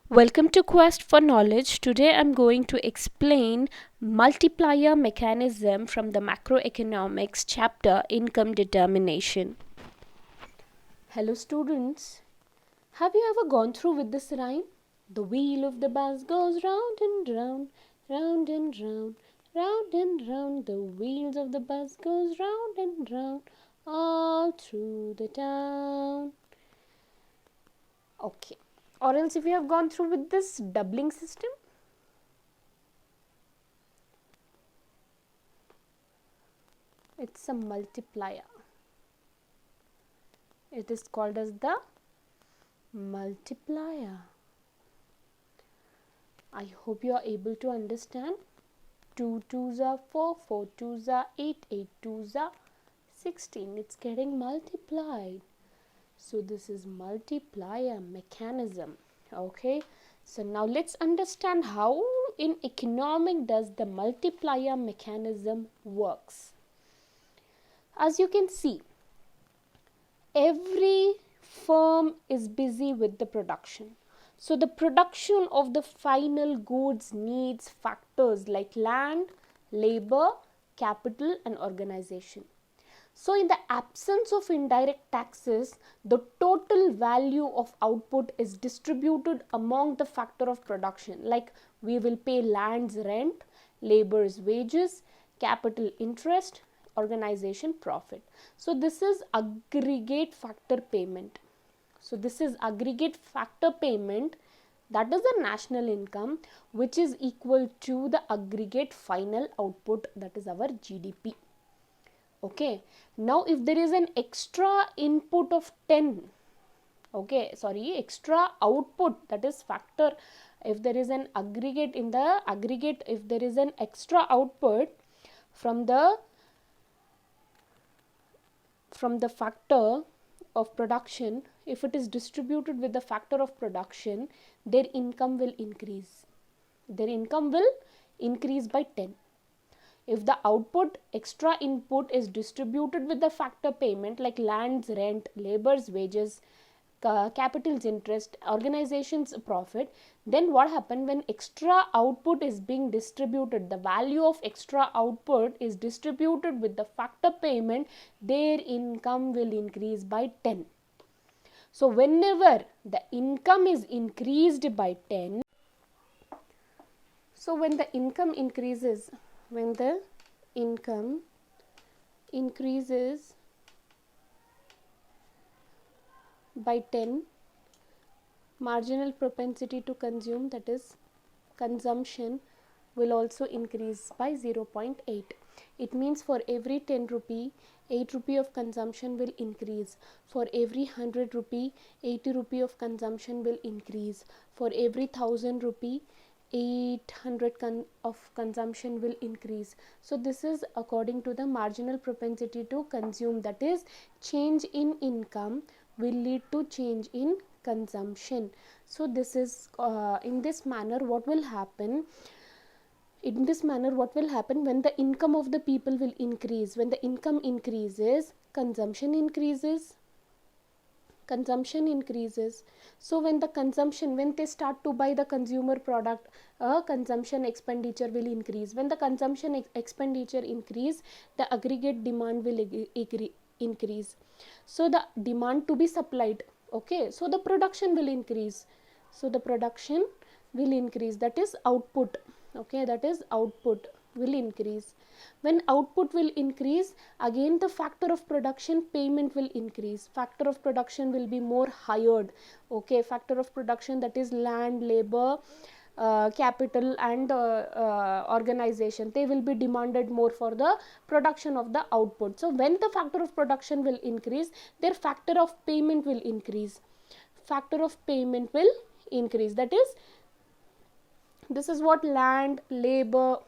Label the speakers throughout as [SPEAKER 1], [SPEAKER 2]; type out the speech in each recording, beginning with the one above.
[SPEAKER 1] Welcome to Quest for Knowledge. Today I'm going to explain multiplier mechanism from the macroeconomics chapter Income Determination. Hello students. Have you ever gone through with this rhyme? The wheel of the bus goes round and round, round and round, round and round. The wheels of the bus goes round and round all through the town. Okay. Or else if you have gone through with this doubling system, it's a multiplier. It is called as the multiplier. I hope you are able to understand. 2 2s are 4, 4 2s are 8, 8 2s are 16. It's getting multiplied. So this is multiplier mechanism. Okay. So now let's understand how in economic does the multiplier mechanism works. As you can see, every firm is busy with the production. So the production of the final goods needs factors like land, labor, capital and organization. So in the absence of indirect taxes, the total value of output is distributed among the factor of production. Like we will pay land's rent, labor's wages, capital interest, organization profit. So this is aggregate factor payment. So this is aggregate factor payment, that is the national income, which is equal to the aggregate final output, that is our GDP. Okay, now if there is an extra input of 10, extra output, that is factor, if there is an aggregate in the aggregate, if there is an extra output from the factor of production, if it is distributed with the factor of production, their income will increase. Their income will increase by 10. If the output extra input is distributed with the factor payment like land's rent, labor's wages, capital's interest, organization's profit, then what happens when extra output is being distributed, the value of extra output is distributed with the factor payment, their income will increase by 10. So whenever the income is increased by 10, so when the income increases, when the income increases by 10, marginal propensity to consume, that is consumption, will also increase by 0.8. It means for every 10 rupee, 8 rupee of consumption will increase. For every 100 rupee, 80 rupee of consumption will increase. For every 1000 rupee, 800 of consumption will increase. So this is according to the marginal propensity to consume, that is change in income will lead to change in consumption. So this is in this manner what will happen when the income of the people will increase. When the income increases, consumption increases. So when they start to buy the consumer product, consumption expenditure will increase. When the consumption expenditure increase, the aggregate demand will increase. So the demand to be supplied, okay, so the production will increase. That is output. Okay, that is output will increase. When output will increase, again the factor of production payment will increase. Factor of production will be more hired. Okay, factor of production, that is land, labor, capital and organization, they will be demanded more for the production of the output. So when the factor of production will increase, their factor of payment will increase. That is, this is what land, labor,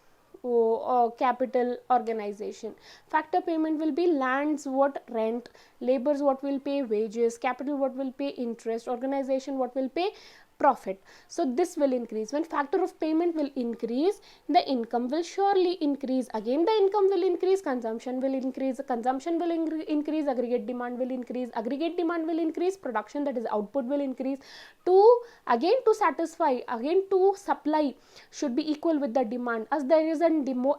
[SPEAKER 1] capital, organization. Factor payment will be land's what rent, labor's what will pay wages, capital what will pay interest, organization what will pay profit. So this will increase. When factor of payment will increase, the income will surely increase. Again the income will increase, consumption will increase, increase, aggregate demand will increase, production, that is output, will increase. To satisfy, again to supply should be equal with the demand, as there is a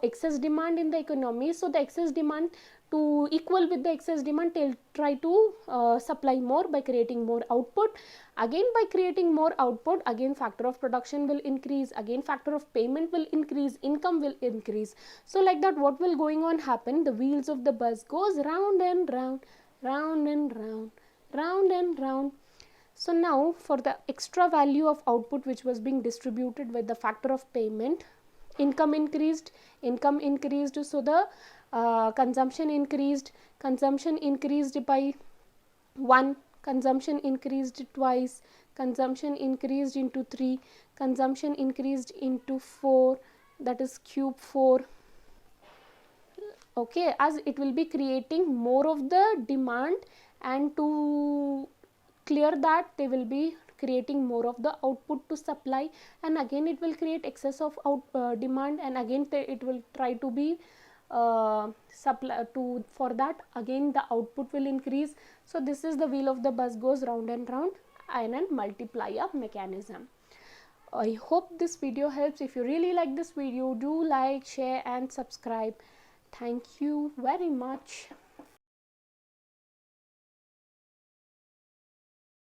[SPEAKER 1] excess demand in the economy. So the excess demand, to equal with the excess demand, they'll try to supply more by creating more output. Again by creating more output, again factor of production will increase, again factor of payment will increase, income will increase. So like that, what will going on happen, the wheels of the bus goes round and round, round and round, round and round. So now for the extra value of output which was being distributed with the factor of payment, income increased, so the consumption increased by 1, consumption increased twice, consumption increased into 3, consumption increased into 4, that is cube 4. Okay, as it will be creating more of the demand, and to clear that, they will be creating more of the output to supply, and again it will create excess of demand, and again it will try to be supply to, for that again the output will increase. So this is the wheel of the bus goes round and round in a multiplier mechanism. I hope this video helps. If you really like this video, do like, share and subscribe. Thank you very much.